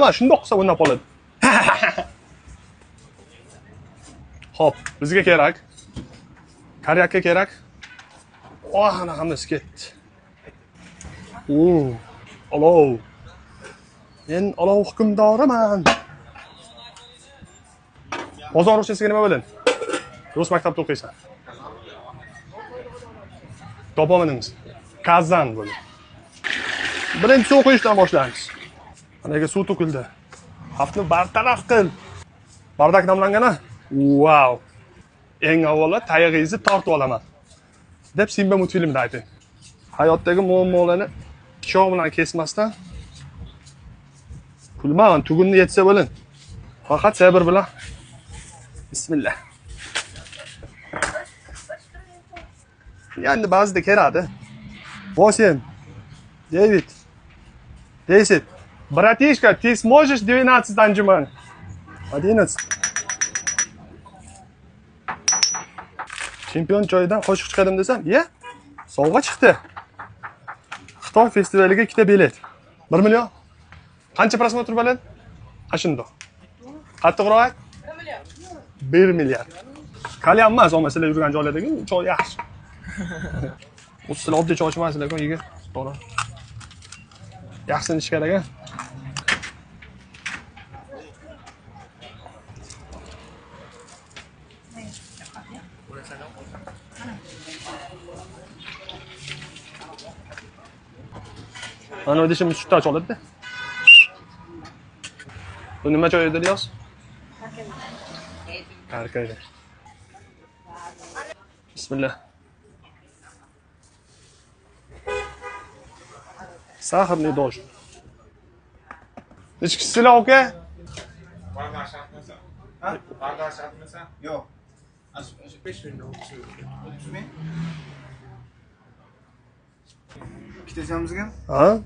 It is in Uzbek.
Mana shundoq qilsa o'ynab qoladi. Xo'p, bizga kerak. Karyakka kerak. Anaqamiz ketdi. Olov. Men olov hukmdoriman. Bozor ruchasiga nima bo'ling? Rus maktabda o'qiysan. Topominimiz. Kazan bo'ling. Birinchi o'qishdan boshlaymiz. Managa suv to'kildi. Xavfni bartaraf qil. Bardak namlangani? Wow. Eng avvalo tayog'ingizni tortib olaman deb Simba multfilmida ayting. Hayotdagi muammolarni pichoq bilan kesmasdan kulmang, tugunni yetsa bo'ling. Faqat sabr bilan. Bismillah. Endi ba'zida keladi. 8, 9, 10. Братишка, ты сможешь 12 анжиман? 11. Chempion joyidan qo'shiq chiqadim desam, "Ya, sovg'a chiqdi. Xitoy festivaliga 2 ta bilet. 1 million. Qancha prosmotr bo'ladi?" Qashundoq. Qattiqroq ayt. 1 milliard. Kalyan emas, omasizlar yurgan joylardagi choy yaxshi. Bu sizlar oddiy choy ichmaysizlar-ku, yigit. To'g'ri. Yaxshisini ichish kerak-a? Ana idishimiz sutdan oladi-da. Bu nima choy edi, Ilyos? Karkaydi. Bismillah. Sahrli dosh. Ichkisilar aka? Bardak shatmasa? Ha? Bardak shatmasa? Yo'q. 5 minut o'tishmi? Ikkita jamizgan? Ha?